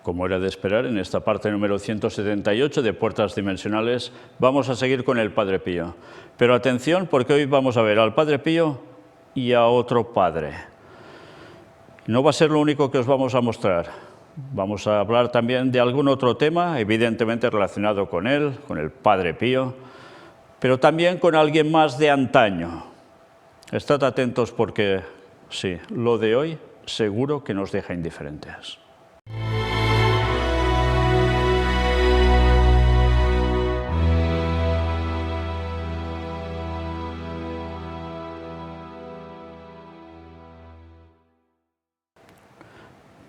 Como era de esperar, en esta parte número 178 de Puertas Dimensionales vamos a seguir con el Padre Pío. Pero atención, porque hoy vamos a ver al Padre Pío y a otro padre. No va a ser lo único que os vamos a mostrar. Vamos a hablar también de algún otro tema, evidentemente relacionado con él, con el Padre Pío, pero también con alguien más de antaño. Estad atentos porque, sí, lo de hoy seguro que nos deja indiferentes.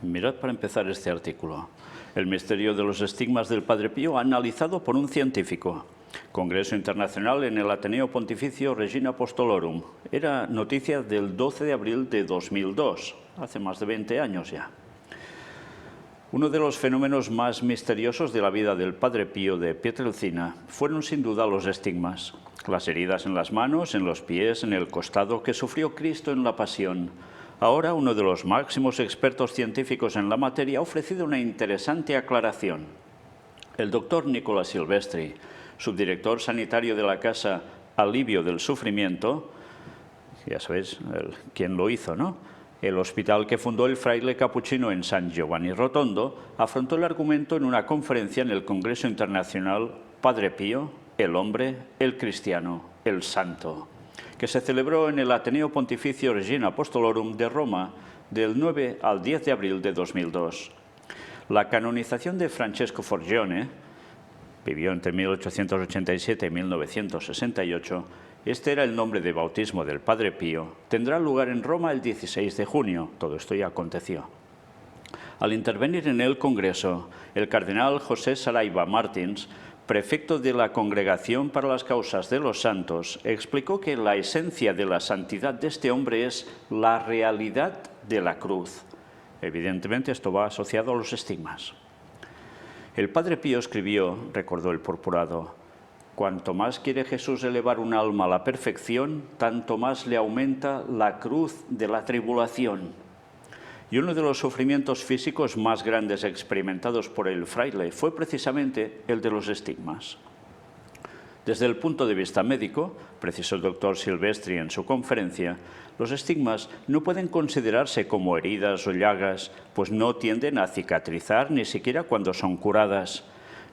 Mirad para empezar este artículo. El misterio de los estigmas del Padre Pío analizado por un científico. Congreso Internacional en el Ateneo Pontificio Regina Apostolorum. Era noticia del 12 de abril de 2002, hace más de 20 años ya. Uno de los fenómenos más misteriosos de la vida del Padre Pío de Pietrelcina fueron sin duda los estigmas. Las heridas en las manos, en los pies, en el costado que sufrió Cristo en la Pasión. Ahora, uno de los máximos expertos científicos en la materia ha ofrecido una interesante aclaración. El doctor Nicola Silvestri, subdirector sanitario de la Casa Alivio del Sufrimiento, ya sabéis quién lo hizo, ¿no? El hospital que fundó el fraile capuchino en San Giovanni Rotondo, afrontó el argumento en una conferencia en el Congreso Internacional Padre Pío, el hombre, el cristiano, el santo, que se celebró en el Ateneo Pontificio Regina Apostolorum de Roma del 9 al 10 de abril de 2002. La canonización de Francesco Forgione, vivió entre 1887 y 1968, este era el nombre de bautismo del Padre Pío, tendrá lugar en Roma el 16 de junio, todo esto ya aconteció. Al intervenir en el Congreso, el cardenal José Saraiva Martins, prefecto de la Congregación para las Causas de los Santos, explicó que la esencia de la santidad de este hombre es la realidad de la cruz. Evidentemente esto va asociado a los estigmas. El Padre Pío escribió, recordó el purpurado, cuanto más quiere Jesús elevar un alma a la perfección, tanto más le aumenta la cruz de la tribulación. Y uno de los sufrimientos físicos más grandes experimentados por el fraile fue precisamente el de los estigmas. Desde el punto de vista médico, precisó el doctor Silvestri en su conferencia, los estigmas no pueden considerarse como heridas o llagas, pues no tienden a cicatrizar ni siquiera cuando son curadas.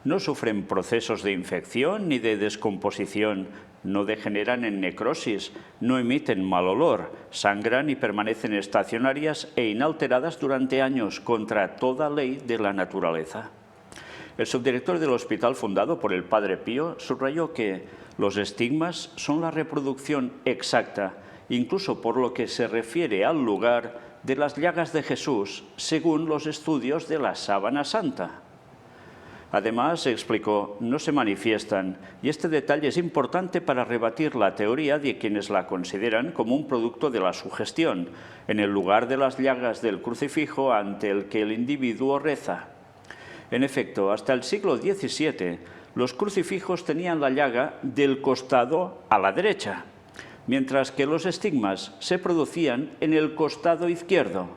No sufren procesos de infección ni de descomposición, no degeneran en necrosis, no emiten mal olor, sangran y permanecen estacionarias e inalteradas durante años contra toda ley de la naturaleza. El subdirector del hospital fundado por el Padre Pío subrayó que los estigmas son la reproducción exacta, incluso por lo que se refiere al lugar, de las llagas de Jesús, según los estudios de la Sábana Santa. Además, explicó, no se manifiestan, y este detalle es importante para rebatir la teoría de quienes la consideran como un producto de la sugestión, en el lugar de las llagas del crucifijo ante el que el individuo reza. En efecto, hasta el siglo XVII, los crucifijos tenían la llaga del costado a la derecha, mientras que los estigmas se producían en el costado izquierdo.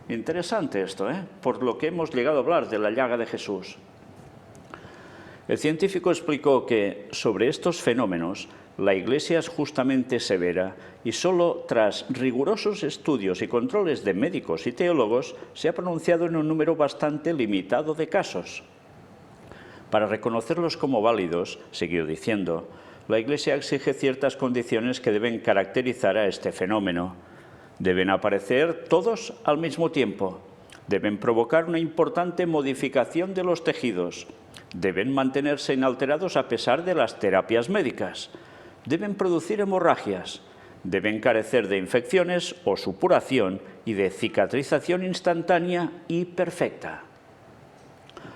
Interesante esto, por lo que hemos llegado a hablar de la llaga de Jesús. El científico explicó que, sobre estos fenómenos, la Iglesia es justamente severa y solo tras rigurosos estudios y controles de médicos y teólogos se ha pronunciado en un número bastante limitado de casos. Para reconocerlos como válidos, siguió diciendo, la Iglesia exige ciertas condiciones que deben caracterizar a este fenómeno. Deben aparecer todos al mismo tiempo. Deben provocar una importante modificación de los tejidos. Deben mantenerse inalterados a pesar de las terapias médicas. Deben producir hemorragias. Deben carecer de infecciones o supuración y de cicatrización instantánea y perfecta.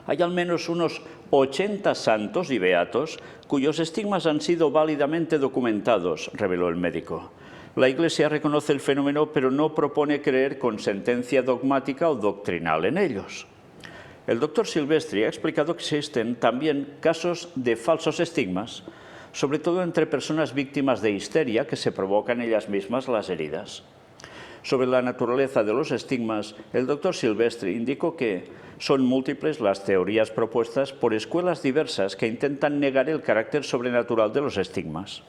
Hay al menos unos 80 santos y beatos cuyos estigmas han sido válidamente documentados, reveló el médico. La Iglesia reconoce el fenómeno, pero no propone creer con sentencia dogmática o doctrinal en ellos. El doctor Silvestri ha explicado que existen también casos de falsos estigmas, sobre todo entre personas víctimas de histeria que se provocan ellas mismas las heridas. sobre la naturaleza de los estigmas, el doctor Silvestri indicó que son múltiples las teorías propuestas por escuelas diversas que intentan negar el carácter sobrenatural de los estigmas.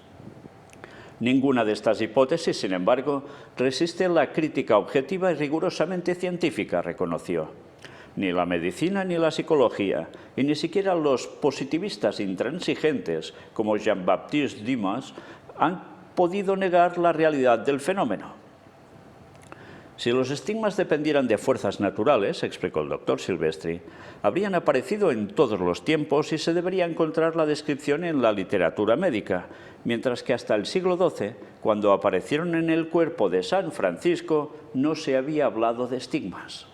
Ninguna de estas hipótesis, sin embargo, resiste la crítica objetiva y rigurosamente científica, reconoció. Ni la medicina ni la psicología, y ni siquiera los positivistas intransigentes como Jean-Baptiste Dumas, han podido negar la realidad del fenómeno. Si los estigmas dependieran de fuerzas naturales, explicó el doctor Silvestri, habrían aparecido en todos los tiempos y se debería encontrar la descripción en la literatura médica, mientras que hasta el siglo XII, cuando aparecieron en el cuerpo de San Francisco, no se había hablado de estigmas.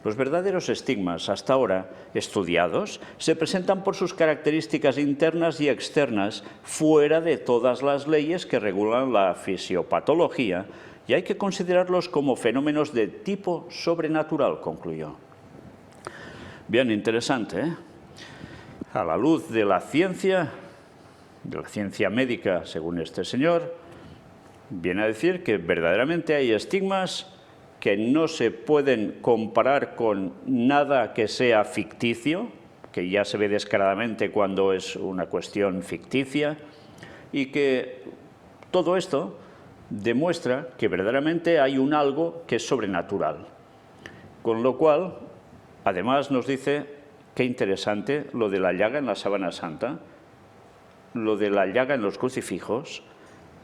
Los verdaderos estigmas, hasta ahora estudiados, se presentan por sus características internas y externas fuera de todas las leyes que regulan la fisiopatología, y hay que considerarlos como fenómenos de tipo sobrenatural, concluyó. Bien interesante, ¿eh? A la luz de la ciencia médica, según este señor, viene a decir que verdaderamente hay estigmas que no se pueden comparar con nada que sea ficticio, que ya se ve descaradamente cuando es una cuestión ficticia, y que todo esto demuestra que verdaderamente hay un algo que es sobrenatural. Con lo cual, además nos dice, qué interesante, lo de la llaga en la sábana santa, lo de la llaga en los crucifijos,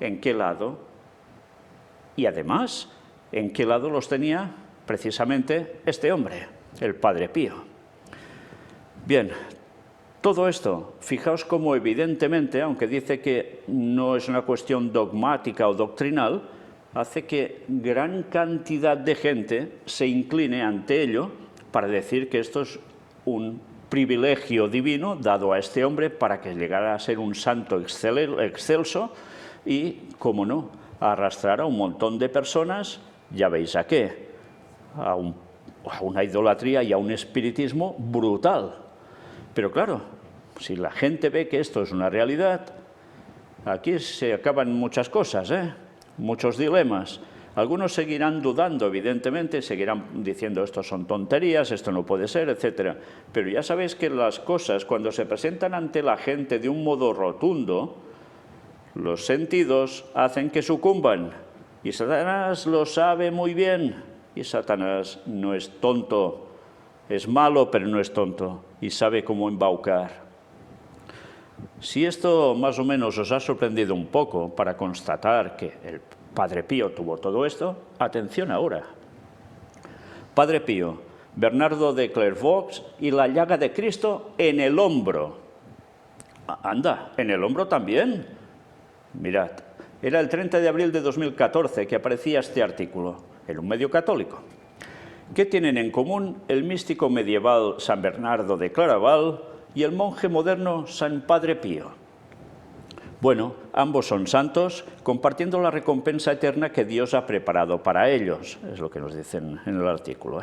en qué lado, y además, en qué lado los tenía precisamente este hombre, el Padre Pío. Bien, todo esto, fijaos cómo evidentemente, aunque dice que no es una cuestión dogmática o doctrinal, hace que gran cantidad de gente se incline ante ello para decir que esto es un privilegio divino dado a este hombre para que llegara a ser un santo excelso y, como no, arrastrar a un montón de personas, ya veis a qué, a una idolatría y a un espiritismo brutal. Pero claro, si la gente ve que esto es una realidad, aquí se acaban muchas cosas, muchos dilemas. Algunos seguirán dudando, evidentemente, seguirán diciendo esto son tonterías, esto no puede ser, etc. Pero ya sabéis que las cosas, cuando se presentan ante la gente de un modo rotundo, los sentidos hacen que sucumban. Y Satanás lo sabe muy bien. Y Satanás no es tonto, es malo, pero no es tonto. Y sabe cómo embaucar. Si esto más o menos os ha sorprendido un poco para constatar que el Padre Pío tuvo todo esto, atención ahora. Padre Pío, Bernardo de Clairvaux y la llaga de Cristo en el hombro. Anda, ¿en el hombro también? Mirad, era el 30 de abril de 2014 que aparecía este artículo en un medio católico. ¿Qué tienen en común el místico medieval San Bernardo de Claraval y el monje moderno San Padre Pío? Bueno, ambos son santos, compartiendo la recompensa eterna que Dios ha preparado para ellos, es lo que nos dicen en el artículo.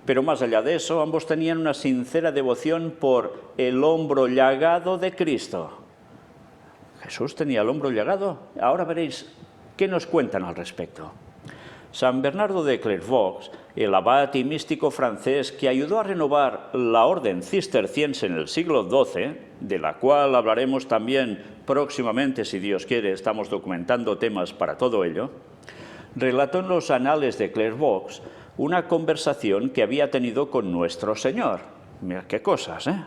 Pero más allá de eso, ambos tenían una sincera devoción por el hombro llagado de Cristo. Jesús tenía el hombro llagado. Ahora veréis qué nos cuentan al respecto. San Bernardo de Clairvaux, el abad y místico francés que ayudó a renovar la orden cisterciense en el siglo XII, de la cual hablaremos también próximamente, si Dios quiere, estamos documentando temas para todo ello, relató en los anales de Clairvaux una conversación que había tenido con nuestro Señor. Mira qué cosas, ¿eh?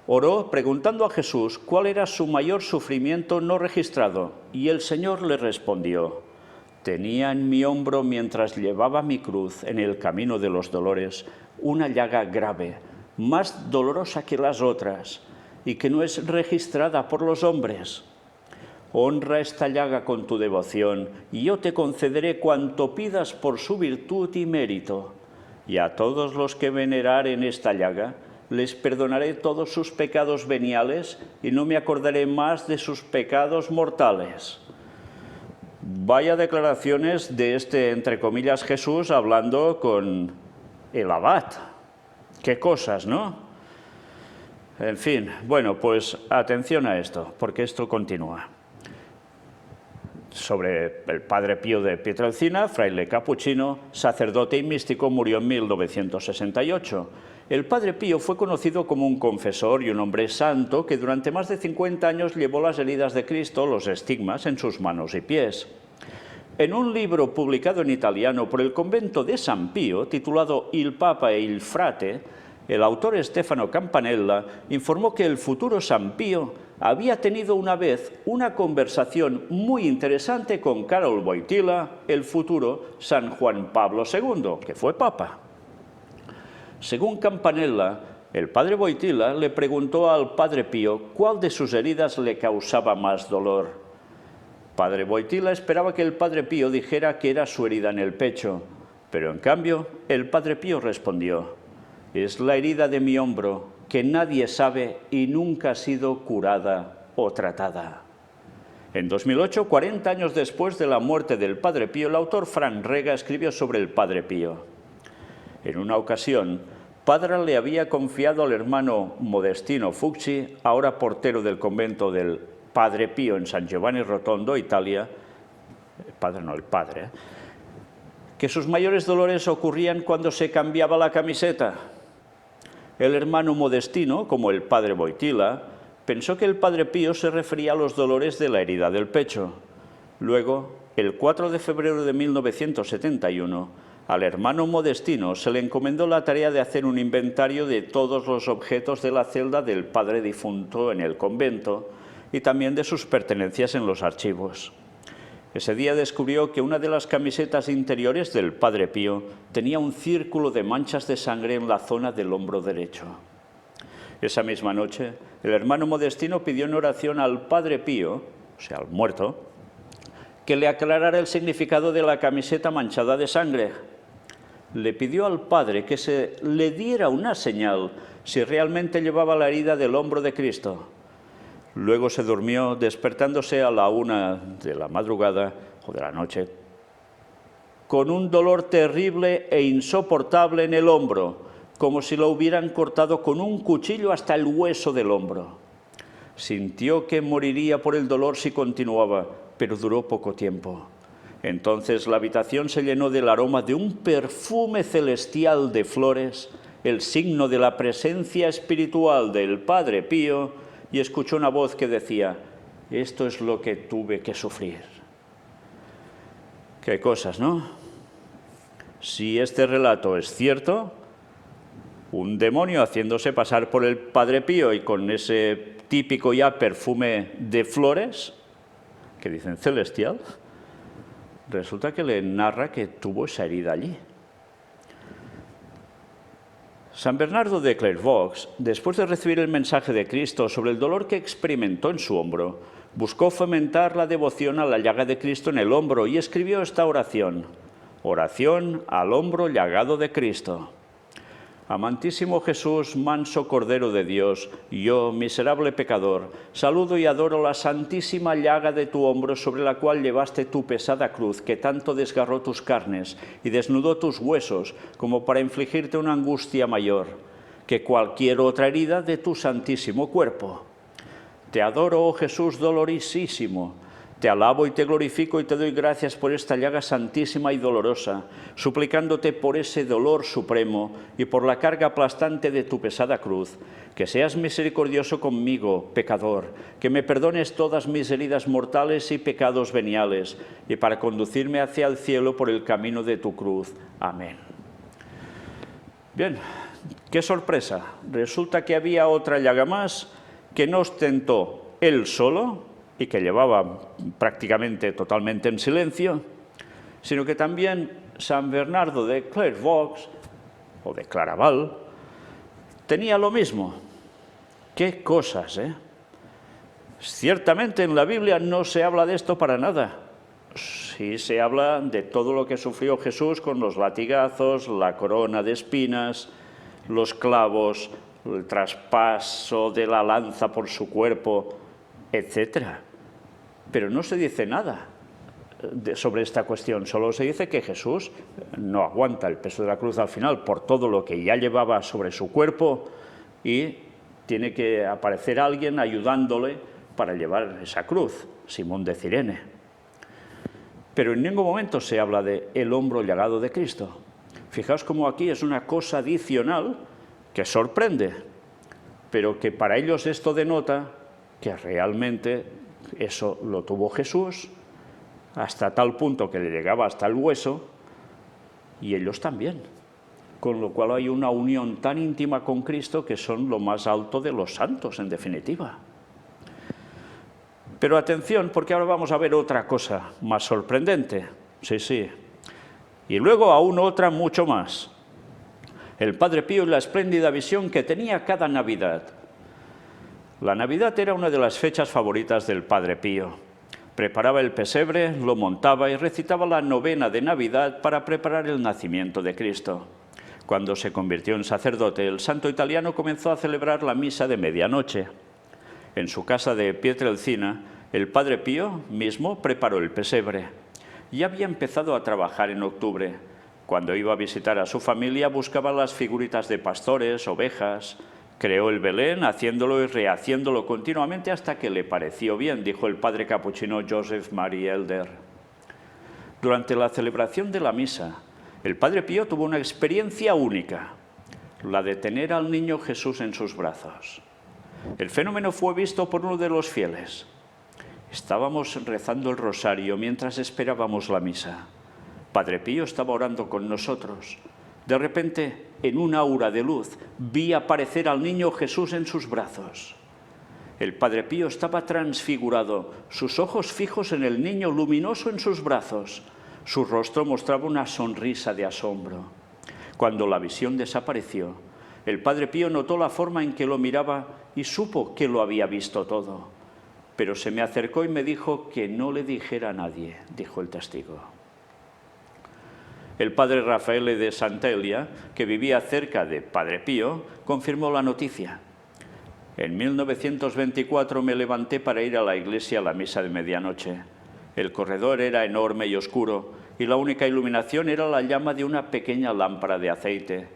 Oró preguntando a Jesús cuál era su mayor sufrimiento no registrado, y el Señor le respondió: tenía en mi hombro, mientras llevaba mi cruz en el camino de los dolores, una llaga grave, más dolorosa que las otras, y que no es registrada por los hombres. Honra esta llaga con tu devoción, y yo te concederé cuanto pidas por su virtud y mérito. Y a todos los que veneraren esta llaga, les perdonaré todos sus pecados veniales, y no me acordaré más de sus pecados mortales. Vaya declaraciones de este, entre comillas, Jesús hablando con el abad. Qué cosas, ¿no? En fin, bueno, pues atención a esto, porque esto continúa. sobre el padre Pío de Pietrelcina, fraile capuchino, sacerdote y místico, murió en 1968. El padre Pío fue conocido como un confesor y un hombre santo que durante más de 50 años llevó las heridas de Cristo, los estigmas, en sus manos y pies. En un libro publicado en italiano por el convento de San Pío, titulado Il Papa e il Frate, el autor Stefano Campanella informó que el futuro San Pío había tenido una vez una conversación muy interesante con Karol Wojtyła, el futuro San Juan Pablo II, que fue papa. Según Campanella, el padre Wojtyła le preguntó al padre Pío cuál de sus heridas le causaba más dolor. Padre Wojtyła esperaba que el padre Pío dijera que era su herida en el pecho, pero en cambio el padre Pío respondió: «Es la herida de mi hombro, que nadie sabe y nunca ha sido curada o tratada». En 2008, 40 años después de la muerte del padre Pío, el autor Frank Rega escribió sobre el padre Pío. En una ocasión, Padre le había confiado al hermano Modestino Fucci, ahora portero del convento del Padre Pío en San Giovanni Rotondo, Italia, el padre, que sus mayores dolores ocurrían cuando se cambiaba la camiseta. El hermano Modestino, como el padre Wojtyła, pensó que el padre Pío se refería a los dolores de la herida del pecho. Luego, el 4 de febrero de 1971, al hermano Modestino se le encomendó la tarea de hacer un inventario de todos los objetos de la celda del padre difunto en el convento y también de sus pertenencias en los archivos. Ese día descubrió que una de las camisetas interiores del padre Pío tenía un círculo de manchas de sangre en la zona del hombro derecho. Esa misma noche, el hermano Modestino pidió en oración al padre Pío, o sea, al muerto, que le aclarara el significado de la camiseta manchada de sangre. Le pidió al padre que se le diera una señal si realmente llevaba la herida del hombro de Cristo. Luego se durmió, despertándose a la 1 de la madrugada o de la noche, con un dolor terrible e insoportable en el hombro, como si lo hubieran cortado con un cuchillo hasta el hueso del hombro. Sintió que moriría por el dolor si continuaba, pero duró poco tiempo. Entonces la habitación se llenó del aroma de un perfume celestial de flores, el signo de la presencia espiritual del Padre Pío, y escuchó una voz que decía: «Esto es lo que tuve que sufrir». Qué cosas, ¿no? Si este relato es cierto, un demonio haciéndose pasar por el Padre Pío y con ese típico ya perfume de flores, que dicen celestial, resulta que le narra que tuvo esa herida allí. San Bernardo de Clairvaux, después de recibir el mensaje de Cristo sobre el dolor que experimentó en su hombro, buscó fomentar la devoción a la llaga de Cristo en el hombro y escribió esta oración: «Oración al hombro llagado de Cristo». Amantísimo Jesús, manso Cordero de Dios, yo, miserable pecador, saludo y adoro la santísima llaga de tu hombro sobre la cual llevaste tu pesada cruz, que tanto desgarró tus carnes y desnudó tus huesos, como para infligirte una angustia mayor que cualquier otra herida de tu santísimo cuerpo. Te adoro, oh Jesús dolorisísimo. Te alabo y te glorifico y te doy gracias por esta llaga santísima y dolorosa, suplicándote por ese dolor supremo y por la carga aplastante de tu pesada cruz, que seas misericordioso conmigo, pecador, que me perdones todas mis heridas mortales y pecados veniales, y para conducirme hacia el cielo por el camino de tu cruz. Amén. Bien, qué sorpresa. Resulta que había otra llaga más que no ostentó él solo, y que llevaba prácticamente totalmente en silencio, sino que también San Bernardo de Clairvaux, o de Claraval, tenía lo mismo. ¡Qué cosas, eh! Ciertamente en la Biblia no se habla de esto para nada. Sí se habla de todo lo que sufrió Jesús con los latigazos, la corona de espinas, los clavos, el traspaso de la lanza por su cuerpo, etcétera. Pero no se dice nada sobre esta cuestión, solo se dice que Jesús no aguanta el peso de la cruz al final por todo lo que ya llevaba sobre su cuerpo y tiene que aparecer alguien ayudándole para llevar esa cruz, Simón de Cirene. Pero en ningún momento se habla de el hombro llagado de Cristo. Fijaos cómo aquí es una cosa adicional que sorprende, pero que para ellos esto denota que realmente eso lo tuvo Jesús, hasta tal punto que le llegaba hasta el hueso, y ellos también. Con lo cual hay una unión tan íntima con Cristo que son lo más alto de los santos, en definitiva. Pero atención, porque ahora vamos a ver otra cosa más sorprendente. Sí, sí. Y luego aún otra mucho más. El Padre Pío y la espléndida visión que tenía cada Navidad. La Navidad era una de las fechas favoritas del Padre Pío. Preparaba el pesebre, lo montaba y recitaba la novena de Navidad para preparar el nacimiento de Cristo. Cuando se convirtió en sacerdote, el santo italiano comenzó a celebrar la misa de medianoche. En su casa de Pietrelcina, el Padre Pío mismo preparó el pesebre. Ya había empezado a trabajar en octubre. Cuando iba a visitar a su familia, buscaba las figuritas de pastores, ovejas. Creó el Belén, haciéndolo y rehaciéndolo continuamente hasta que le pareció bien, dijo el padre capuchino Joseph Marie Elder. Durante la celebración de la misa, el Padre Pío tuvo una experiencia única, la de tener al niño Jesús en sus brazos. El fenómeno fue visto por uno de los fieles. Estábamos rezando el rosario mientras esperábamos la misa. Padre Pío estaba orando con nosotros. De repente, en un aura de luz, vi aparecer al niño Jesús en sus brazos. El Padre Pío estaba transfigurado, sus ojos fijos en el niño luminoso en sus brazos. Su rostro mostraba una sonrisa de asombro. Cuando la visión desapareció, el Padre Pío notó la forma en que lo miraba y supo que lo había visto todo. Pero se me acercó y me dijo que no le dijera a nadie, dijo el testigo. El padre Rafael de Sant'Elia, que vivía cerca de Padre Pío, confirmó la noticia. En 1924 me levanté para ir a la iglesia a la misa de medianoche. El corredor era enorme y oscuro, y la única iluminación era la llama de una pequeña lámpara de aceite.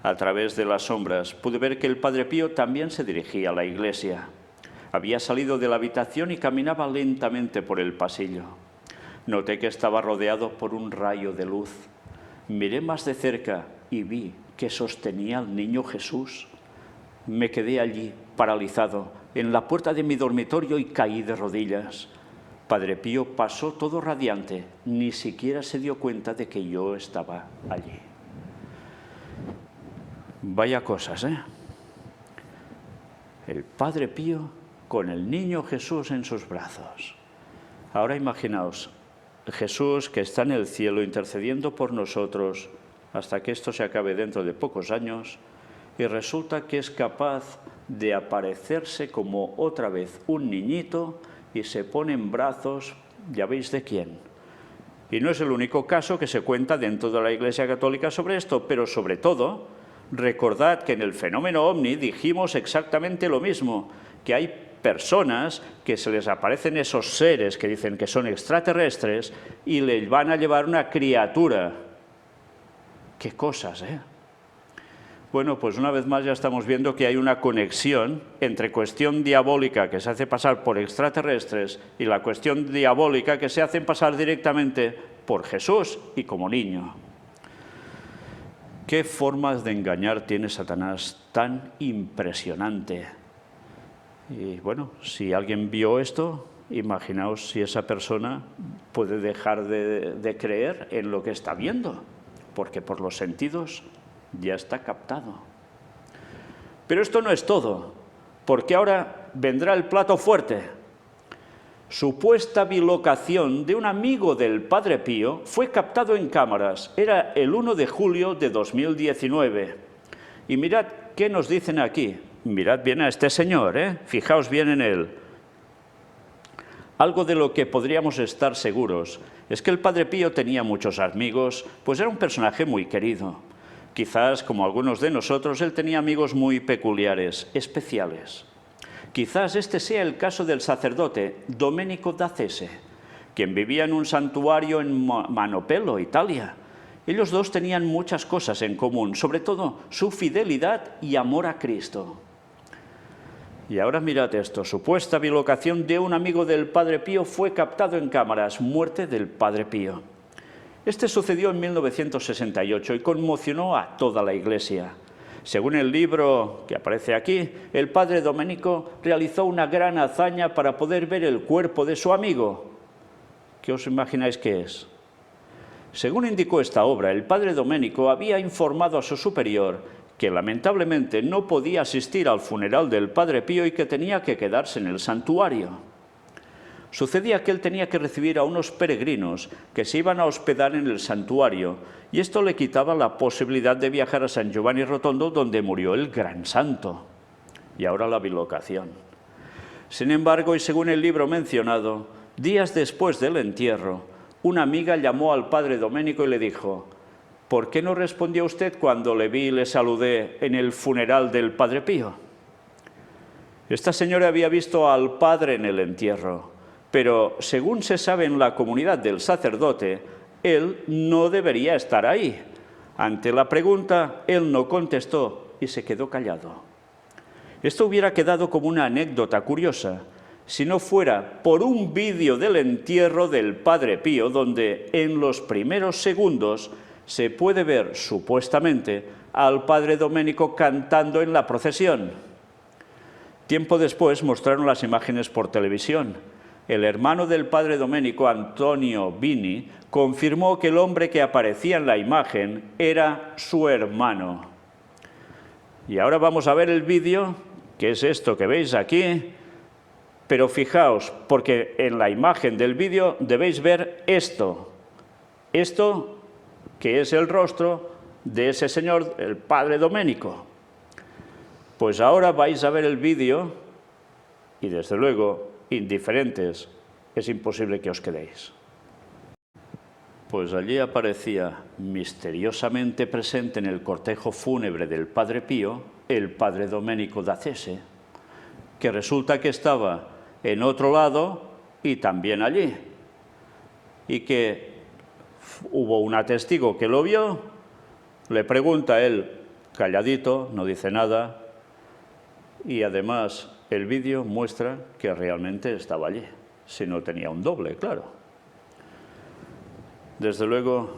A través de las sombras pude ver que el Padre Pío también se dirigía a la iglesia. Había salido de la habitación y caminaba lentamente por el pasillo. Noté que estaba rodeado por un rayo de luz. Miré más de cerca y vi que sostenía al niño Jesús. Me quedé allí, paralizado, en la puerta de mi dormitorio y caí de rodillas. Padre Pío pasó todo radiante, ni siquiera se dio cuenta de que yo estaba allí. Vaya cosas, ¿eh? El Padre Pío con el niño Jesús en sus brazos. Ahora imaginaos, Jesús que está en el cielo intercediendo por nosotros hasta que esto se acabe dentro de pocos años, y resulta que es capaz de aparecerse como otra vez un niñito y se pone en brazos, ya veis de quién. Y no es el único caso que se cuenta dentro de la Iglesia Católica sobre esto, pero sobre todo, recordad que en el fenómeno ovni dijimos exactamente lo mismo, que hay personas que se les aparecen esos seres que dicen que son extraterrestres y les van a llevar una criatura. ¡Qué cosas, eh! Bueno, pues una vez más ya estamos viendo que hay una conexión entre cuestión diabólica que se hace pasar por extraterrestres y la cuestión diabólica que se hacen pasar directamente por Jesús y como niño. ¿Qué formas de engañar tiene Satanás tan impresionante? Y bueno, si alguien vio esto, imaginaos si esa persona puede dejar de creer en lo que está viendo, porque por los sentidos ya está captado. Pero esto no es todo, porque ahora vendrá el plato fuerte. Supuesta bilocación de un amigo del Padre Pío fue captado en cámaras. Era el 1 de julio de 2019. Y mirad qué nos dicen aquí. Mirad bien a este señor, fijaos bien en él. Algo de lo que podríamos estar seguros es que el Padre Pío tenía muchos amigos, pues era un personaje muy querido. Quizás, como algunos de nosotros, él tenía amigos muy peculiares, especiales. Quizás este sea el caso del sacerdote Domenico da Cese, quien vivía en un santuario en Manopello, Italia. Ellos dos tenían muchas cosas en común, sobre todo su fidelidad y amor a Cristo. Y ahora mirad esto, supuesta bilocación de un amigo del Padre Pío fue captado en cámaras, muerte del Padre Pío. Este sucedió en 1968 y conmocionó a toda la Iglesia. Según el libro que aparece aquí, el padre Domenico realizó una gran hazaña para poder ver el cuerpo de su amigo. ¿Qué os imagináis que es? Según indicó esta obra, el padre Domenico había informado a su superior que lamentablemente no podía asistir al funeral del Padre Pío y que tenía que quedarse en el santuario. Sucedía que él tenía que recibir a unos peregrinos que se iban a hospedar en el santuario y esto le quitaba la posibilidad de viajar a San Giovanni Rotondo, donde murió el gran santo. Y ahora la bilocación. Sin embargo, y según el libro mencionado, días después del entierro, una amiga llamó al padre Domenico y le dijo: ¿por qué no respondió usted cuando le vi y le saludé en el funeral del Padre Pío? Esta señora había visto al padre en el entierro, pero según se sabe en la comunidad del sacerdote, él no debería estar ahí. Ante la pregunta, él no contestó y se quedó callado. Esto hubiera quedado como una anécdota curiosa, si no fuera por un vídeo del entierro del Padre Pío, donde en los primeros segundos se puede ver, supuestamente, al padre Domenico cantando en la procesión. Tiempo después mostraron las imágenes por televisión. El hermano del padre Domenico, Antonio Bini, confirmó que el hombre que aparecía en la imagen era su hermano. Y ahora vamos a ver el vídeo, que es esto que veis aquí, pero fijaos, porque en la imagen del vídeo debéis ver esto. Esto que es el rostro de ese señor, el padre Domenico. Pues ahora vais a ver el vídeo y desde luego, indiferentes, es imposible que os quedéis. Pues allí aparecía misteriosamente presente en el cortejo fúnebre del Padre Pío el padre Domenico d'Acese, que resulta que estaba en otro lado y también allí, y que hubo un testigo que lo vio, le pregunta a él, calladito, no dice nada, y además el vídeo muestra que realmente estaba allí, si no tenía un doble, claro. Desde luego,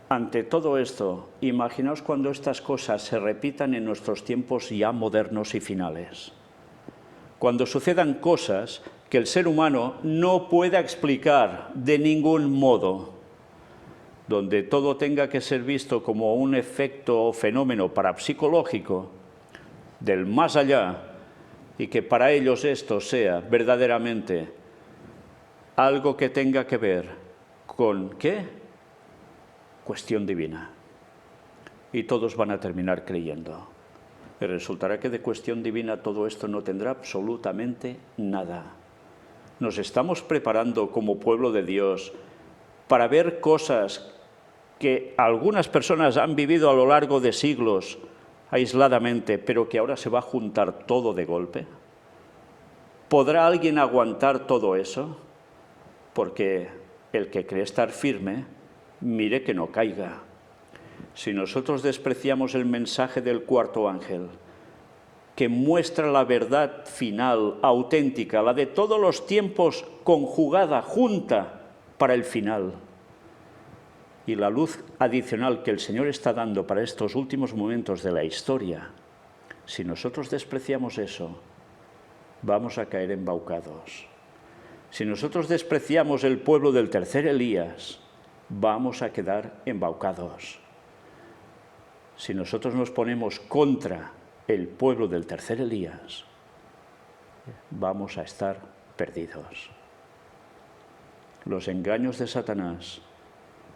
ante todo esto, imaginaos cuando estas cosas se repitan en nuestros tiempos ya modernos y finales. Cuando sucedan cosas que el ser humano no pueda explicar de ningún modo, donde todo tenga que ser visto como un efecto o fenómeno parapsicológico del más allá, y que para ellos esto sea verdaderamente algo que tenga que ver con, ¿qué? Cuestión divina. Y todos van a terminar creyendo. Y resultará que de cuestión divina todo esto no tendrá absolutamente nada. Nos estamos preparando como pueblo de Dios para ver cosas que algunas personas han vivido a lo largo de siglos aisladamente, pero que ahora se va a juntar todo de golpe. ¿Podrá alguien aguantar todo eso? Porque el que cree estar firme, mire que no caiga. Si nosotros despreciamos el mensaje del cuarto ángel, que muestra la verdad final, auténtica, la de todos los tiempos conjugada, junta para el final, y la luz adicional que el Señor está dando para estos últimos momentos de la historia, si nosotros despreciamos eso, vamos a caer embaucados. Si nosotros despreciamos el pueblo del tercer Elías, vamos a quedar embaucados. Si nosotros nos ponemos contra el pueblo del tercer Elías, vamos a estar perdidos. Los engaños de Satanás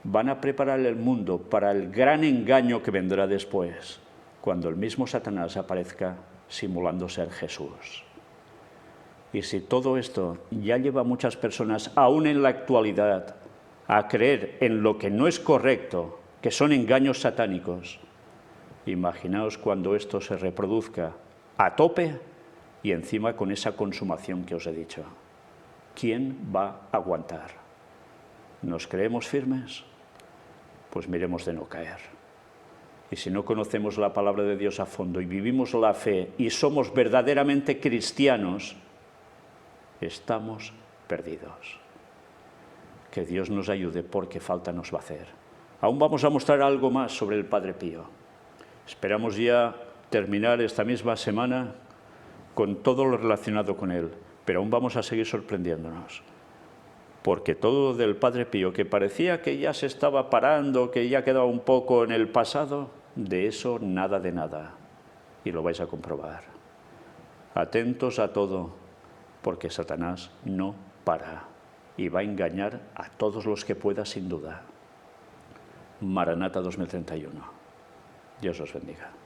van a preparar el mundo para el gran engaño que vendrá después, cuando el mismo Satanás aparezca simulando ser Jesús. Y si todo esto ya lleva a muchas personas, aún en la actualidad, a creer en lo que no es correcto, que son engaños satánicos, imaginaos cuando esto se reproduzca a tope y encima con esa consumación que os he dicho. ¿Quién va a aguantar? ¿Nos creemos firmes? Pues miremos de no caer. Y si no conocemos la palabra de Dios a fondo y vivimos la fe y somos verdaderamente cristianos, estamos perdidos. Que Dios nos ayude, porque falta nos va a hacer. Aún vamos a mostrar algo más sobre el Padre Pío. Esperamos ya terminar esta misma semana con todo lo relacionado con él, pero aún vamos a seguir sorprendiéndonos. Porque todo del Padre Pío, que parecía que ya se estaba parando, que ya quedaba un poco en el pasado, de eso nada de nada. Y lo vais a comprobar. Atentos a todo, porque Satanás no para y va a engañar a todos los que pueda, sin duda. Maranata 2031. Dios os bendiga.